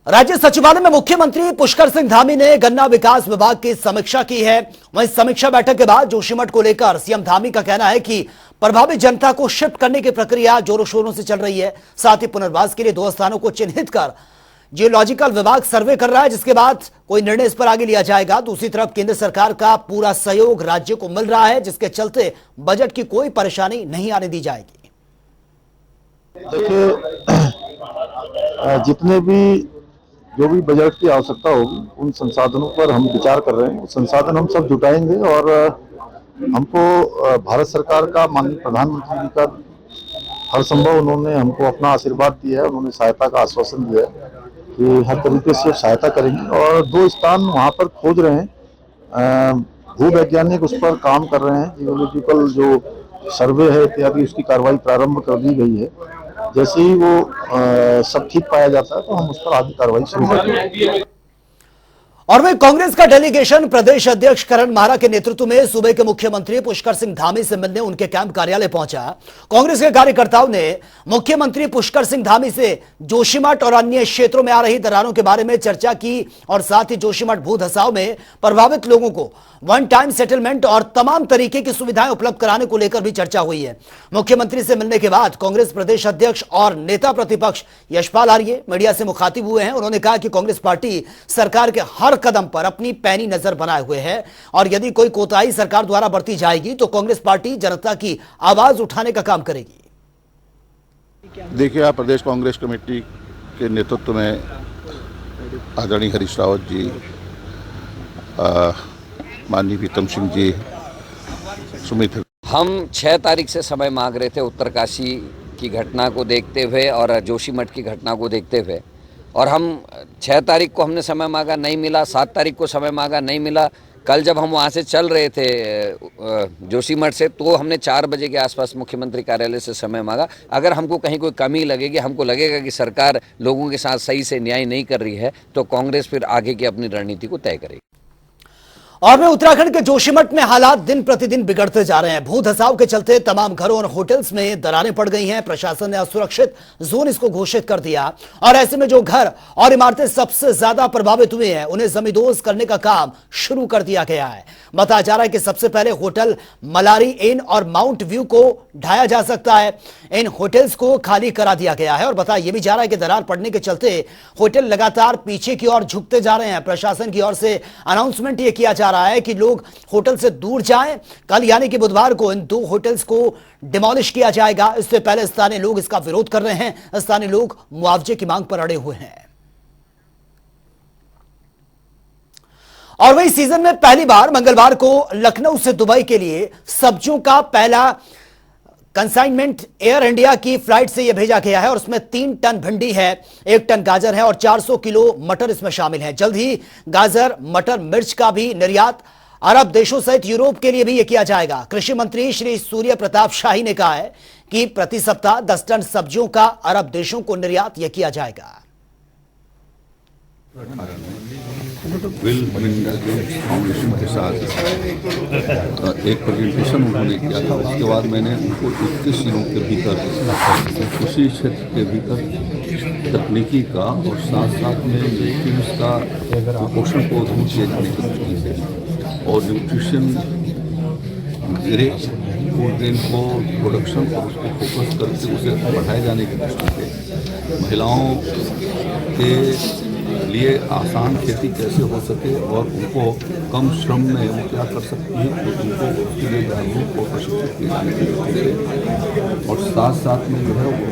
राज्य सचिवालय में मुख्यमंत्री पुष्कर सिंह धामी ने गन्ना विकास विभाग की समीक्षा की है। वहीं समीक्षा बैठक के बाद जोशीमठ को लेकर सीएम धामी का कहना है कि प्रभावित जनता को शिफ्ट करने की प्रक्रिया जोरों शोरों से चल रही है। साथ ही पुनर्वास के लिए 2 स्थानों को चिन्हित कर जियोलॉजिकल विभाग सर्वे कर रहा है, जिसके बाद कोई निर्णय इस पर आगे लिया जाएगा। दूसरी तरफ केंद्र सरकार का पूरा सहयोग राज्य को मिल रहा है, जिसके चलते बजट की कोई परेशानी नहीं आने दी जाएगी। देखिए, जितने भी जो भी बजट की आवश्यकता होगी उन संसाधनों पर हम विचार कर रहे हैं। संसाधन हम सब जुटाएंगे और हमको भारत सरकार का माननीय प्रधानमंत्री जी का हर संभव उन्होंने हमको अपना आशीर्वाद दिया है, उन्होंने सहायता का आश्वासन दिया है कि हर तरीके से सहायता करेंगे। और 2 स्थान वहाँ पर खोज रहे हैं, भूवैज्ञानिक उस पर काम कर रहे हैं, जियोलॉजिकल जो सर्वे है इत्यादि उसकी कार्रवाई प्रारंभ कर दी गई है। जैसे ही वो सब ठीक पाया जाता है तो हम उस पर आगे कार्रवाई शुरू करेंगे। और वहीं कांग्रेस का डेलीगेशन प्रदेश अध्यक्ष करण माहरा के नेतृत्व में सूबे के मुख्यमंत्री पुष्कर सिंह धामी से मिलने उनके कैंप कार्यालय पहुंचा। कांग्रेस के कार्यकर्ताओं ने मुख्यमंत्री पुष्कर सिंह धामी से जोशीमठ और अन्य क्षेत्रों में आ रही दरारों के बारे में चर्चा की और साथ ही जोशीमठ भू धसाव में प्रभावित लोगों को वन टाइम सेटलमेंट और तमाम तरीके की सुविधाएं उपलब्ध कराने को लेकर भी चर्चा हुई है। मुख्यमंत्री से मिलने के बाद कांग्रेस प्रदेश अध्यक्ष और नेता प्रतिपक्ष यशपाल आर्य मीडिया से मुखातिब हुए हैं। उन्होंने कहा कि कांग्रेस पार्टी सरकार के हर कदम पर अपनी पैनी नजर बनाए हुए है और यदि कोई कोताही सरकार द्वारा बरती जाएगी तो कांग्रेस पार्टी जनता की आवाज उठाने का काम करेगी। देखिए, आप प्रदेश कांग्रेस कमेटी के नेतृत्व में आदरणीय हरीश रावत जी, माननीय प्रीतम सिंह जी, सुमित, हम 6 तारीख से समय मांग रहे थे उत्तरकाशी की घटना को देखते हुए और जोशीमठ की घटना को देखते हुए, और हम 6 तारीख को हमने समय मांगा, नहीं मिला। 7 तारीख को समय मांगा, नहीं मिला। कल जब हम वहाँ से चल रहे थे जोशीमठ से, तो हमने 4 बजे के आसपास मुख्यमंत्री कार्यालय से समय मांगा। अगर हमको कहीं कोई कमी लगेगी, हमको लगेगा कि सरकार लोगों के साथ सही से न्याय नहीं कर रही है, तो कांग्रेस फिर आगे की अपनी रणनीति को तय करेगी। और में उत्तराखंड के जोशीमठ में हालात दिन प्रतिदिन बिगड़ते जा रहे हैं। भू धसाव के चलते तमाम घरों और होटल्स में दरारें पड़ गई हैं। प्रशासन ने असुरक्षित जोन इसको घोषित कर दिया और ऐसे में जो घर और इमारतें सबसे ज्यादा प्रभावित हुए हैं उन्हें जमींदोज करने का काम शुरू कर दिया गया है। बताया जा रहा है कि सबसे पहले होटल मलारी इन और माउंट व्यू को ढाया जा सकता है। इन होटल्स को खाली करा दिया गया है और बताया यह भी जा रहा है कि दरार पड़ने के चलते होटल लगातार पीछे की ओर झुकते जा रहे हैं। प्रशासन की ओर से अनाउंसमेंट यह किया जा रहा है कि लोग होटल से दूर जाएं। कल यानी कि बुधवार को इन 2 होटल्स को डिमोलिश किया जाएगा। इससे पहले स्थानीय लोग इसका विरोध कर रहे हैं। स्थानीय लोग मुआवजे की मांग पर अड़े हुए हैं। और वही सीजन में पहली बार मंगलवार को लखनऊ से दुबई के लिए सब्जियों का पहला कंसाइनमेंट एयर इंडिया की फ्लाइट से यह भेजा गया है और उसमें 3 टन भिंडी है, 1 टन गाजर है और 400 किलो मटर इसमें शामिल है। जल्द ही गाजर, मटर, मिर्च का भी निर्यात अरब देशों सहित यूरोप के लिए भी यह किया जाएगा। कृषि मंत्री श्री सूर्य प्रताप शाही ने कहा है कि प्रति सप्ताह 10 टन सब्जियों का अरब देशों को निर्यात यह किया जाएगा। बिल फाउंडेशन के साथ एक प्रेजेंटेशन उन्होंने किया था। उसके बाद मैंने उनको 21 दिनों के भीतर उसी क्षेत्र के भीतर तकनीकी का और साथ साथ में न्यूट्रिएंट्स का पोषण को उद्योग किए जाने की दृष्टि से और न्यूट्रिशन ग्रेड फूड ग्रेन को प्रोडक्शन और उसको फोकस करके उसे बढ़ाए जाने की दृष्टि से महिलाओं के लिए आसान खेती कैसे हो सके और उनको कम श्रम में वो क्या कर सकती है, तो उनको उसके लिए जागरूक और प्रशिक्षित किए जाने की दृष्टि से और साथ साथ में जो है वो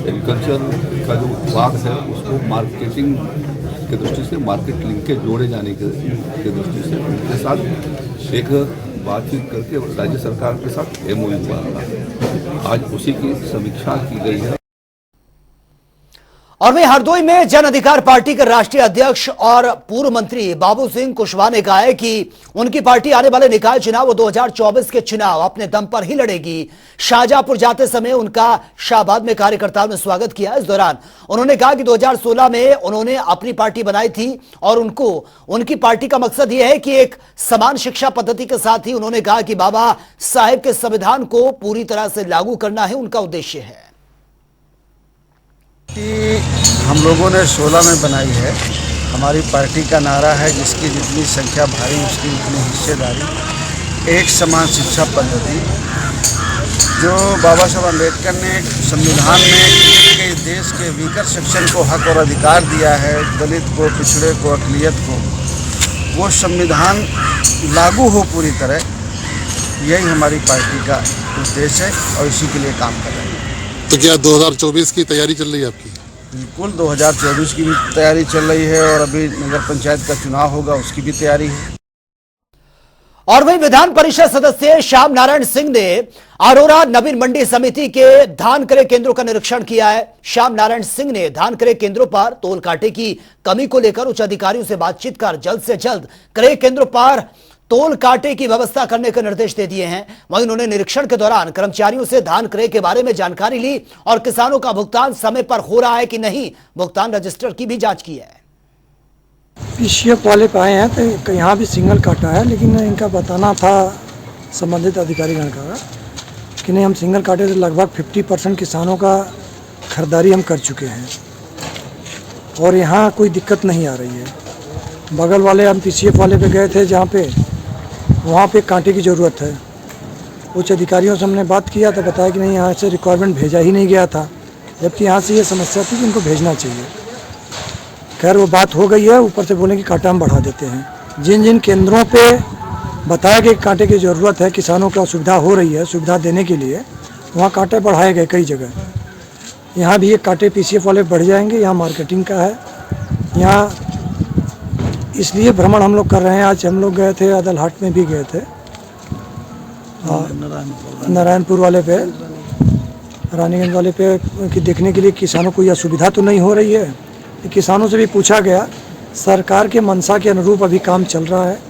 एग्रीकल्चर का जो उत्पाद है उसको मार्केटिंग के दृष्टि से मार्केट लिंक के जोड़े जाने के दृष्टि से उनके साथ एक बातचीत करके राज्य सरकार के साथ MOU हुआ था। आज उसी की समीक्षा की गई है। और वहीं हरदोई में जन अधिकार पार्टी के राष्ट्रीय अध्यक्ष और पूर्व मंत्री बाबू सिंह कुशवाहा ने कहा है कि उनकी पार्टी आने वाले निकाय चुनाव और 2024 के चुनाव अपने दम पर ही लड़ेगी। शाहजहांपुर जाते समय उनका शाहबाद में कार्यकर्ताओं ने स्वागत किया। इस दौरान उन्होंने कहा कि 2016 में उन्होंने अपनी पार्टी बनाई थी और उनकी पार्टी का मकसद यह है कि एक समान शिक्षा पद्धति के साथ ही उन्होंने कहा कि बाबा साहेब के संविधान को पूरी तरह से लागू करना है उनका उद्देश्य है। हम लोगों ने 16 में बनाई है। हमारी पार्टी का नारा है, जिसकी जितनी संख्या भारी उसकी उतनी हिस्सेदारी। एक समान शिक्षा पद्धति, जो बाबा साहब अम्बेडकर ने संविधान में के देश के वीकर सेक्शन को हक और अधिकार दिया है, दलित को, पिछड़े को, अक़लियत को, वो संविधान लागू हो पूरी तरह, यही हमारी पार्टी का उद्देश्य है और इसी के लिए काम कर रहे हैं। तो क्या 2024 की तैयारी चल रही है आपकी? बिल्कुल, 2024 की भी तैयारी चल रही है और अभी नगर पंचायत का चुनाव होगा, उसकी भी तैयारी है। और वहीं विधान परिषद सदस्य श्याम नारायण सिंह ने अरोरा नवीन मंडी समिति के धान क्रय केंद्रों का निरीक्षण किया है। श्याम नारायण सिंह ने धान क्रय केंद्रों पर तोल कांटे की कमी को लेकर उच्च अधिकारियों से बातचीत कर जल्द से जल्द क्रय केंद्रों पर तोल कांटे की व्यवस्था करने के निर्देश दे दिए हैं। वहीं उन्होंने निरीक्षण के दौरान कर्मचारियों से धान क्रय के बारे में जानकारी ली और किसानों का भुगतान समय पर हो रहा है कि नहीं, भुगतान रजिस्टर की भी जांच की है। पीसीएफ वाले पे आए हैं तो यहाँ भी सिंगल काटा है, लेकिन इनका बताना था संबंधित अधिकारीगण का कि नहीं, हम सिंगल काटे से लगभग 50% किसानों का खरीदारी हम कर चुके हैं और यहाँ कोई दिक्कत नहीं आ रही है। बगल वाले हम पीसीएफ वाले पे गए थे, जहाँ पे वहाँ पे कांटे की ज़रूरत है। उच्च अधिकारियों से हमने बात किया तो बताया कि नहीं, यहाँ से रिक्वायरमेंट भेजा ही नहीं गया था, जबकि यहाँ से ये समस्या थी कि इनको भेजना चाहिए। खैर वो बात हो गई है, ऊपर से बोलें कि कांटा हम बढ़ा देते हैं। जिन जिन केंद्रों पे बताया कि कांटे की ज़रूरत है, किसानों को असुविधा हो रही है, सुविधा देने के लिए वहाँ कांटे बढ़ाए गए कई जगह। यहाँ भी ये कांटे पीसीएफ वाले बढ़ जाएंगे। यहाँ मार्केटिंग का है, यहाँ इसलिए भ्रमण हम लोग कर रहे हैं। आज हम लोग गए थे, अदलहाट में भी गए थे, नारायणपुर वाले पे, रानीगंज वाले पे, कि देखने के लिए किसानों को यह असुविधा तो नहीं हो रही है। किसानों से भी पूछा गया, सरकार के मंशा के अनुरूप अभी काम चल रहा है।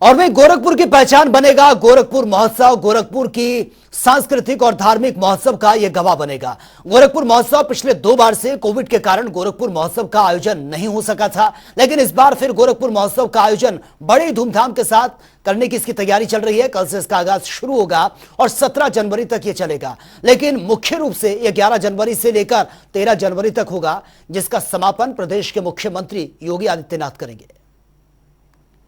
और वहीं गोरखपुर की पहचान बनेगा गोरखपुर महोत्सव। गोरखपुर की सांस्कृतिक और धार्मिक महोत्सव का यह गवाह बनेगा। गोरखपुर महोत्सव पिछले 2 बार से कोविड के कारण गोरखपुर महोत्सव का आयोजन नहीं हो सका था, लेकिन इस बार फिर गोरखपुर महोत्सव का आयोजन बड़ी धूमधाम के साथ करने की इसकी तैयारी चल रही है। कल से इसका आगाज शुरू होगा और 17 जनवरी तक यह चलेगा, लेकिन मुख्य रूप से यह 11 जनवरी से लेकर 13 जनवरी तक होगा, जिसका समापन प्रदेश के मुख्यमंत्री योगी आदित्यनाथ करेंगे।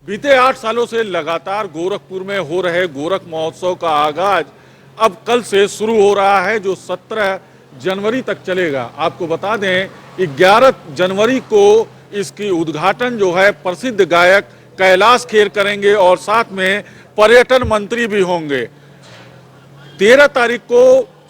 बीते 8 सालों से लगातार गोरखपुर में हो रहे गोरख महोत्सव का आगाज अब कल से शुरू हो रहा है, जो 17 जनवरी तक चलेगा। आपको बता दें कि 11 जनवरी को इसकी उद्घाटन जो है प्रसिद्ध गायक कैलाश खेर करेंगे और साथ में पर्यटन मंत्री भी होंगे। 13 तारीख को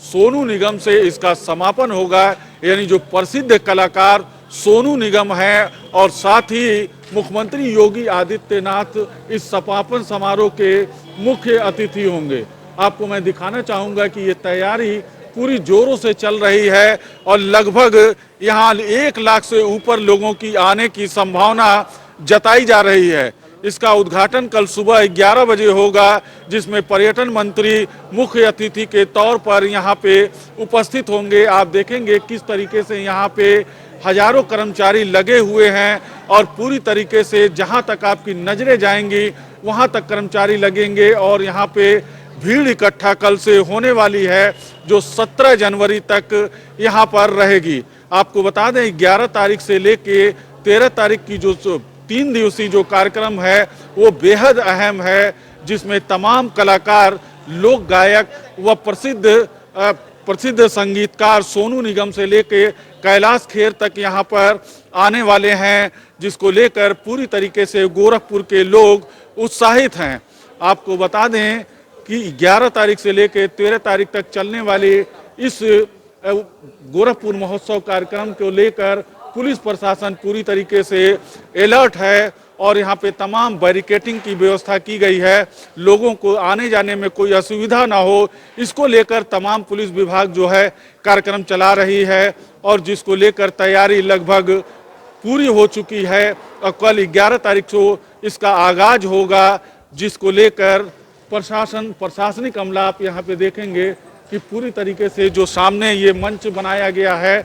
सोनू निगम से इसका समापन होगा, यानी जो प्रसिद्ध कलाकार सोनू निगम है और साथ ही मुख्यमंत्री योगी आदित्यनाथ इस समापन समारोह के मुख्य अतिथि होंगे। आपको मैं दिखाना चाहूंगा कि ये तैयारी पूरी जोरों से चल रही है और लगभग यहाँ 1 लाख से ऊपर लोगों की आने की संभावना जताई जा रही है। इसका उद्घाटन कल सुबह 11 बजे होगा, जिसमें पर्यटन मंत्री मुख्य अतिथि के तौर पर यहाँ पे उपस्थित होंगे। आप देखेंगे किस तरीके से यहाँ पे हजारों कर्मचारी लगे हुए हैं और पूरी तरीके से जहां तक आपकी नजरें जाएंगी वहां तक कर्मचारी लगेंगे और यहां पे भीड़ इकट्ठा कल से होने वाली है, जो 17 जनवरी तक यहां पर रहेगी। आपको बता दें 11 तारीख से लेके 13 तारीख की जो 3 दिवसीय जो कार्यक्रम है वो बेहद अहम है, जिसमें तमाम कलाकार, लोक गायक व प्रसिद्ध संगीतकार सोनू निगम से लेके कैलाश खेर तक यहाँ पर आने वाले हैं, जिसको लेकर पूरी तरीके से गोरखपुर के लोग उत्साहित हैं। आपको बता दें कि 11 तारीख से लेकर 13 तारीख तक चलने वाले इस गोरखपुर महोत्सव कार्यक्रम को लेकर पुलिस प्रशासन पूरी तरीके से अलर्ट है और यहाँ पे तमाम बैरिकेडिंग की व्यवस्था की गई है। लोगों को आने जाने में कोई असुविधा ना हो, इसको लेकर तमाम पुलिस विभाग जो है कार्यक्रम चला रही है और जिसको लेकर तैयारी लगभग पूरी हो चुकी है और कल 11 तारीख को इसका आगाज होगा, जिसको लेकर प्रशासनिक अमला आप यहाँ पे देखेंगे कि पूरी तरीके से जो सामने ये मंच बनाया गया है,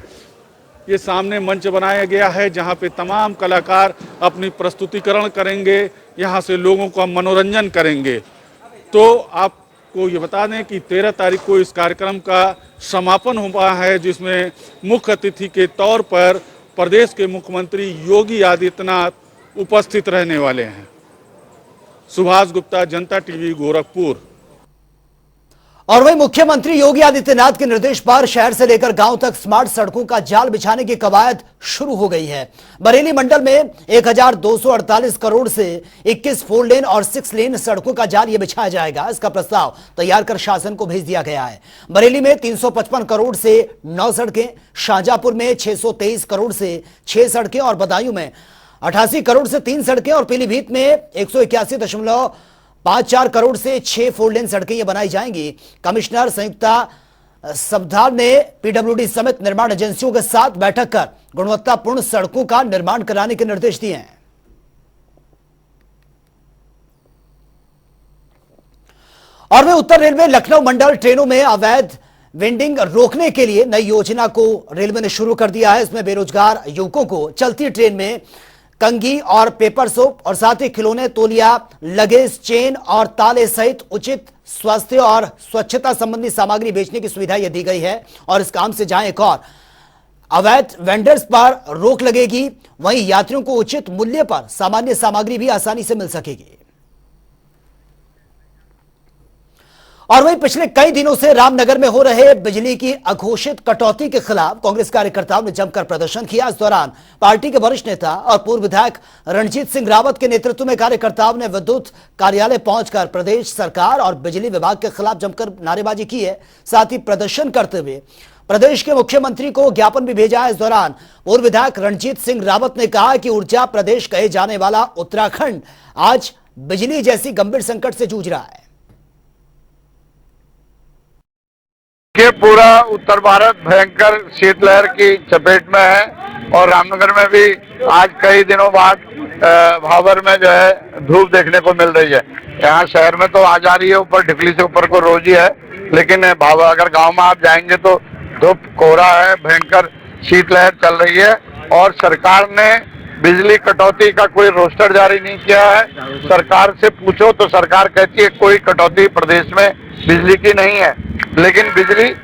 ये सामने मंच बनाया गया है जहाँ पे तमाम कलाकार अपनी प्रस्तुतिकरण करेंगे, यहाँ से लोगों का मनोरंजन करेंगे। तो आप आपको ये बता दें कि 13 तारीख को इस कार्यक्रम का समापन हुआ है, जिसमें मुख्य अतिथि के तौर पर प्रदेश के मुख्यमंत्री योगी आदित्यनाथ उपस्थित रहने वाले हैं। सुभाष गुप्ता, जनता टीवी, गोरखपुर। और वहीं मुख्यमंत्री योगी आदित्यनाथ के निर्देश पर शहर से लेकर गांव तक स्मार्ट सड़कों का जाल बिछाने की कवायद शुरू हो गई है। बरेली मंडल में 1248 करोड़ से 21 4 लेन और 6 लेन सड़कों का जाल ये बिछाया जाएगा। इसका प्रस्ताव तैयार कर शासन को भेज दिया गया है। बरेली में 355 करोड़ से 9 सड़कें, शाहजहांपुर में 623 करोड़ से 6 सड़कें और बदायूं में 88 करोड़ से 3 सड़कें और पीलीभीत में 181.54 करोड़ से 6 4 लेन सड़कें ये बनाई जाएंगी। कमिश्नर संयुक्ता सबदार ने पीडब्ल्यूडी समेत निर्माण एजेंसियों के साथ बैठक कर गुणवत्तापूर्ण सड़कों का निर्माण कराने के निर्देश दिए हैं। और वे उत्तर रेलवे लखनऊ मंडल ट्रेनों में अवैध वेंडिंग रोकने के लिए नई योजना को रेलवे ने शुरू कर दिया है। इसमें बेरोजगार युवकों को चलती ट्रेन में कंघी और पेपर सोप और साथ ही खिलौने, तौलिया, लगेज, चेन और ताले सहित उचित स्वास्थ्य और स्वच्छता संबंधी सामग्री बेचने की सुविधा यह दी गई है। और इस काम से जहां एक और अवैध वेंडर्स पर रोक लगेगी, वहीं यात्रियों को उचित मूल्य पर सामान्य सामग्री भी आसानी से मिल सकेगी। और वहीं पिछले कई दिनों से रामनगर में हो रहे बिजली की अघोषित कटौती के खिलाफ कांग्रेस कार्यकर्ताओं ने जमकर प्रदर्शन किया। इस दौरान पार्टी के वरिष्ठ नेता और पूर्व विधायक रणजीत सिंह रावत के नेतृत्व में कार्यकर्ताओं ने विद्युत कार्यालय पहुंचकर प्रदेश सरकार और बिजली विभाग के खिलाफ जमकर नारेबाजी की है। साथ ही प्रदर्शन करते हुए प्रदेश के मुख्यमंत्री को ज्ञापन भी भेजा है। इस दौरान पूर्व विधायक रणजीत सिंह रावत ने कहा कि ऊर्जा प्रदेश कहे जाने वाला उत्तराखंड आज बिजली जैसी गंभीर संकट से जूझ रहा है। ये पूरा उत्तर भारत भयंकर शीतलहर की चपेट में है और रामनगर में भी आज कई दिनों बाद भावर में जो है धूप देखने को मिल रही है। यहाँ शहर में तो आ जा रही है ऊपर, ढिकली से ऊपर को रोज ही है, लेकिन भावर अगर गांव में आप जाएंगे तो धूप, कोहरा है, भयंकर शीतलहर चल रही है। और सरकार ने बिजली कटौती का कोई रोस्टर जारी नहीं किया है। सरकार से पूछो तो सरकार कहती है कोई कटौती प्रदेश में बिजली की नहीं है, लेकिन बिजली।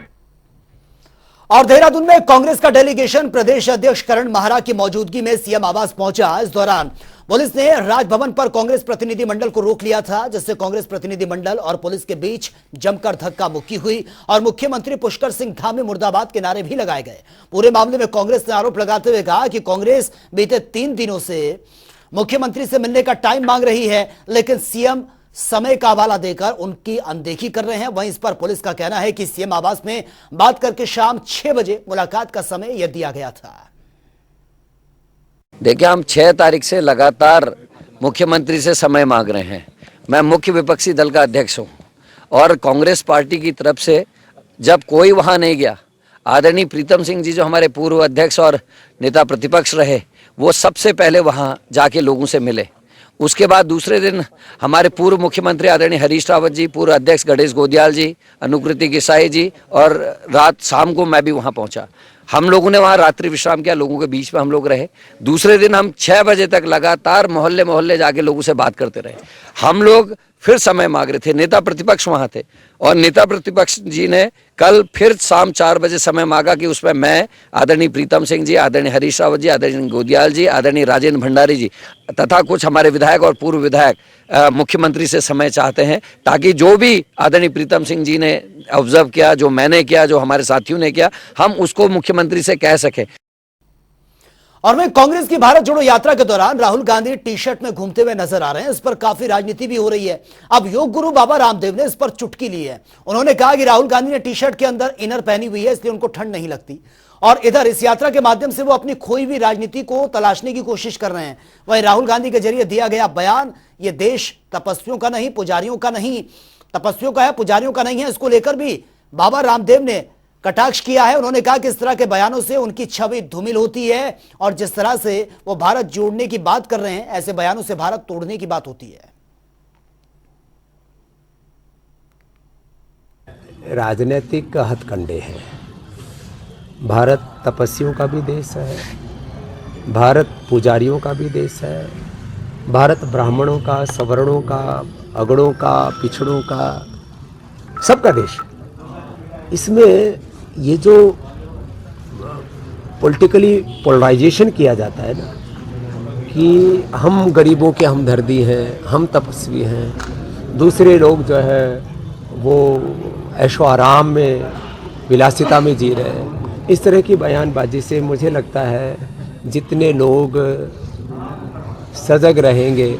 और देहरादून में कांग्रेस का डेलीगेशन प्रदेश अध्यक्ष करण माहरा की मौजूदगी में सीएम आवास पहुंचा। इस दौरान पुलिस ने राजभवन पर कांग्रेस प्रतिनिधि मंडल को रोक लिया था, जिससे कांग्रेस प्रतिनिधि मंडल और पुलिस के बीच जमकर धक्का मुक्की हुई और मुख्यमंत्री पुष्कर सिंह धामी मुर्दाबाद के नारे भी लगाए गए। पूरे मामले में कांग्रेस ने आरोप लगाते हुए कहा कि कांग्रेस बीते 3 दिनों से मुख्यमंत्री से मिलने का टाइम मांग रही है, लेकिन सीएम समय का हवाला देकर उनकी अनदेखी कर रहे हैं। वहीं इस पर पुलिस का कहना है कि सीएम आवास में बात करके शाम 6 बजे मुलाकात का समय यह दिया गया था। देखिए, हम 6 तारीख से लगातार मुख्यमंत्री से समय मांग रहे हैं। मैं मुख्य विपक्षी दल का अध्यक्ष हूं और कांग्रेस पार्टी की तरफ से जब कोई वहां नहीं गया, आदरणीय प्रीतम सिंह जी जो हमारे पूर्व अध्यक्ष और नेता प्रतिपक्ष रहे, वो सबसे पहले वहां जाके लोगों से मिले। उसके बाद दूसरे दिन हमारे पूर्व मुख्यमंत्री आदरणीय हरीश रावत जी, पूर्व अध्यक्ष गणेश गोदियाल जी, अनुकृति गिसाई जी, और रात शाम को मैं भी वहां पहुंचा। हम लोगों ने वहां रात्रि विश्राम किया, लोगों के बीच में हम लोग रहे। दूसरे दिन हम 6 बजे तक लगातार मोहल्ले मोहल्ले जाके लोगों से बात करते रहे। हम लोग फिर समय मांग रहे थे, नेता प्रतिपक्ष वहां थे और नेता प्रतिपक्ष जी ने कल फिर शाम 4 बजे समय मांगा कि उसमें मैं, आदरणीय प्रीतम सिंह जी, आदरणीय हरीश रावत जी, आदरणीय गोदियाल जी, आदरणीय राजेंद्र भंडारी जी तथा कुछ हमारे विधायक और पूर्व विधायक मुख्यमंत्री से समय चाहते हैं, ताकि जो भी आदरणीय प्रीतम सिंह जी ने ऑब्जर्व किया, जो मैंने किया, जो हमारे साथियों ने किया, हम उसको मुख्यमंत्री से कह सकें। और वहीं कांग्रेस की भारत जोड़ो यात्रा के दौरान राहुल गांधी टी शर्ट में घूमते हुए नजर आ रहे हैं। इस पर काफी राजनीति भी हो रही है। अब योग गुरु बाबा रामदेव ने इस पर चुटकी ली है। उन्होंने कहा कि राहुल गांधी ने टी शर्ट के अंदर इनर पहनी हुई है, इसलिए उनको ठंड नहीं लगती और इधर इस यात्रा के माध्यम से वो अपनी खोई हुई राजनीति को तलाशने की कोशिश कर रहे हैं। वहीं राहुल गांधी के जरिए दिया गया बयान, ये देश तपस्वियों का नहीं, पुजारियों का नहीं, तपस्वियों का है, पुजारियों का नहीं है, इसको लेकर भी बाबा रामदेव ने कटाक्ष किया है। उन्होंने कहा कि इस तरह के बयानों से उनकी छवि धूमिल होती है और जिस तरह से वो भारत जोड़ने की बात कर रहे हैं, ऐसे बयानों से भारत तोड़ने की बात होती है। राजनीतिक हथकंडे हैं। भारत तपस्वियों का भी देश है, भारत पुजारियों का भी देश है, भारत ब्राह्मणों का, सवर्णों का, अगड़ों का, पिछड़ों का, सबका देश है। इसमें ये जो पॉलिटिकली पोलराइजेशन किया जाता है ना कि हम गरीबों के हमदर्दी हैं, हम तपस्वी हैं, दूसरे लोग जो है वो ऐशो आराम में विलासिता में जी रहे हैं, इस तरह की बयानबाजी से मुझे लगता है जितने लोग सजग रहेंगे,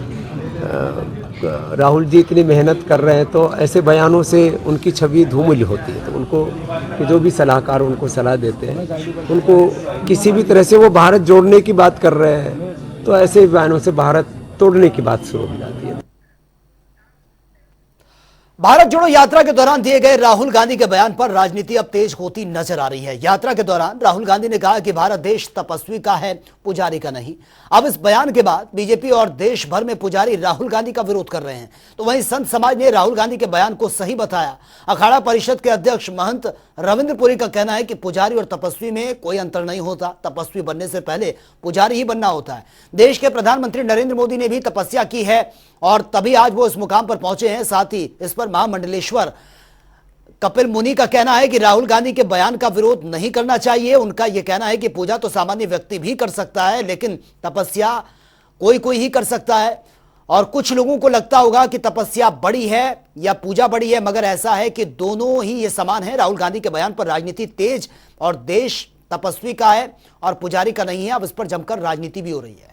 राहुल जी इतनी मेहनत कर रहे हैं तो ऐसे बयानों से उनकी छवि धूमिल होती है, तो उनको कि जो भी सलाहकार उनको सलाह देते हैं उनको किसी भी तरह से वो भारत जोड़ने की बात कर रहे हैं तो ऐसे बयानों से भारत तोड़ने की बात शुरू हो जाती है। भारत जोड़ो यात्रा के दौरान दिए गए राहुल गांधी के बयान पर राजनीति अब तेज होती नजर आ रही है। यात्रा के दौरान राहुल गांधी ने कहा कि भारत देश तपस्वी का है, पुजारी का नहीं। अब इस बयान के बाद बीजेपी और देश भर में पुजारी राहुल गांधी का विरोध कर रहे हैं, तो वहीं संत समाज ने राहुल गांधी के बयान को सही बताया। अखाड़ा परिषद के अध्यक्ष महंत रविंद्रपुरी का कहना है कि पुजारी और तपस्वी में कोई अंतर नहीं होता, तपस्वी बनने से पहले पुजारी ही बनना होता है। देश के प्रधानमंत्री नरेंद्र मोदी ने भी तपस्या की है और तभी आज वो इस मुकाम पर पहुंचे हैं। साथ ही इस पर महामंडलेश्वर कपिल मुनि का कहना है कि राहुल गांधी के बयान का विरोध नहीं करना चाहिए। उनका यह कहना है कि पूजा तो सामान्य व्यक्ति भी कर सकता है, लेकिन तपस्या कोई ही कर सकता है। और कुछ लोगों को लगता होगा कि तपस्या बड़ी है या पूजा बड़ी है, मगर ऐसा है कि दोनों ही ये समान है। राहुल गांधी के बयान पर राजनीति तेज और देश तपस्वी का है और पुजारी का नहीं है। अब इस पर जमकर राजनीति भी हो रही है।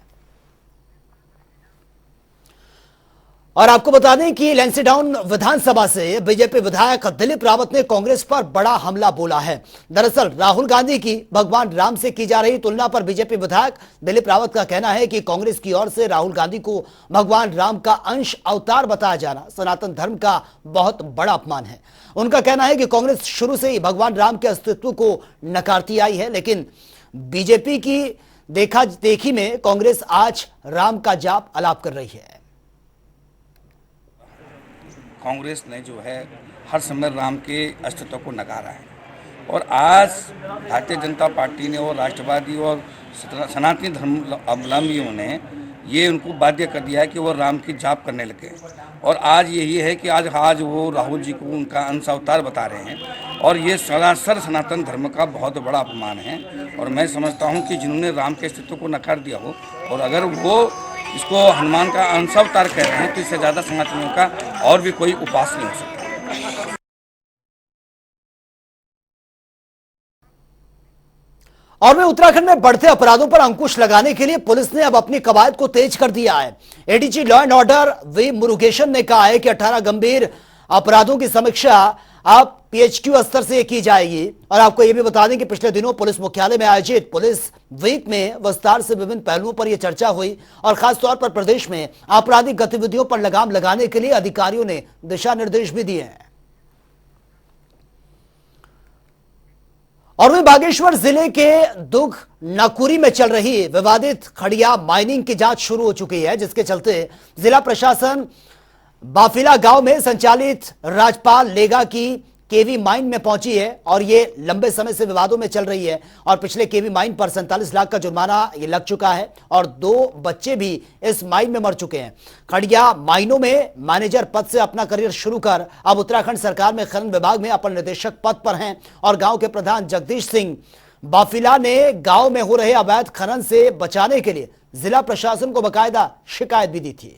और आपको बता दें कि लैंसीडाउन विधानसभा से बीजेपी विधायक दिलीप रावत ने कांग्रेस पर बड़ा हमला बोला है। दरअसल राहुल गांधी की भगवान राम से की जा रही तुलना पर बीजेपी विधायक दिलीप रावत का कहना है कि कांग्रेस की ओर से राहुल गांधी को भगवान राम का अंश अवतार बताया जाना सनातन धर्म का बहुत बड़ा अपमान है। उनका कहना है कि कांग्रेस शुरू से ही भगवान राम के अस्तित्व को नकारती आई है, लेकिन बीजेपी की देखा देखी में कांग्रेस आज राम का जाप अलाप कर रही है। कांग्रेस ने जो है हर समय राम के अस्तित्व को नकारा है और आज भारतीय जनता पार्टी ने और राष्ट्रवादी और सनातनी धर्म अवलंबियों ने ये उनको बाध्य कर दिया है कि वो राम की जाप करने लगे। और आज यही है कि आज वो राहुल जी को उनका अंश अवतार बता रहे हैं और ये सरासर सनातन धर्म का बहुत बड़ा अपमान है। और मैं समझता हूँ कि जिन्होंने राम के अस्तित्व को नकार दिया हो और अगर वो इसको हनुमान का अंशावतार कह रहे हैं तो इससे ज़्यादा सनातनियों का और भी कोई उपास नहीं हो सकता। और में उत्तराखंड में बढ़ते अपराधों पर अंकुश लगाने के लिए पुलिस ने अब अपनी कवायद को तेज कर दिया है। ADG law and order V Murugesan ने कहा है कि 18 गंभीर अपराधों की समीक्षा अब पीएचक्यू स्तर से की जाएगी। और आपको यह भी बता दें कि पिछले दिनों पुलिस मुख्यालय में आयोजित पुलिस वीक में विस्तार से विभिन्न पहलुओं पर यह चर्चा हुई और खासतौर पर प्रदेश में आपराधिक गतिविधियों पर लगाम लगाने के लिए अधिकारियों ने दिशा निर्देश भी दिए हैं। और वहीं बागेश्वर जिले के दुग नाकुरी में चल रही विवादित खड़िया माइनिंग की जांच शुरू हो चुकी है, जिसके चलते जिला प्रशासन बाफिला गांव में संचालित राजपाल लेगा की केवी माइन में पहुंची है और ये लंबे समय से विवादों में चल रही है। और पिछले केवी माइन पर 47 लाख का जुर्माना ये लग चुका है और 2 बच्चे भी इस माइन में मर चुके हैं। खड़िया माइनों में मैनेजर पद से अपना करियर शुरू कर अब उत्तराखंड सरकार में खनन विभाग में अपर निदेशक पद पर हैं। और गांव के प्रधान जगदीश सिंह बाफिला ने गांव में हो रहे अवैध खनन से बचाने के लिए जिला प्रशासन को बाकायदा शिकायत भी दी थी।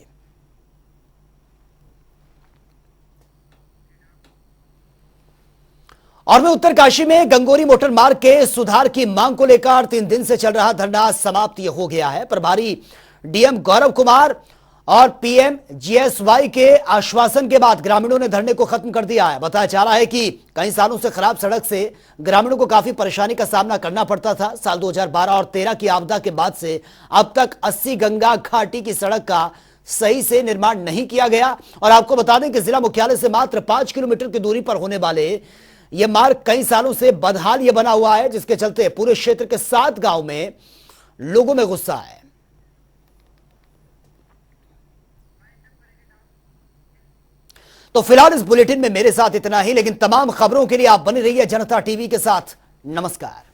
और में उत्तरकाशी में गंगोरी मोटर मार्ग के सुधार की मांग को लेकर 3 दिन से चल रहा धरना समाप्त हो गया है। प्रभारी डीएम गौरव कुमार और पीएम जीएसवाई के आश्वासन के बाद ग्रामीणों ने धरने को खत्म कर दिया है। बताया जा रहा है कि कई सालों से खराब सड़क से ग्रामीणों को काफी परेशानी का सामना करना पड़ता था। साल 2012 और 13 की आपदा के बाद से अब तक 80 गंगा घाटी की सड़क का सही से निर्माण नहीं किया गया। और आपको बता दें कि जिला मुख्यालय से मात्र 5 किलोमीटर की दूरी पर होने वाले यह मार्ग कई सालों से बदहाल यह बना हुआ है, जिसके चलते पूरे क्षेत्र के 7 गांव में लोगों में गुस्सा है। तो फिलहाल इस बुलेटिन में मेरे साथ इतना ही, लेकिन तमाम खबरों के लिए आप बने रहिए जनता टीवी के साथ। नमस्कार।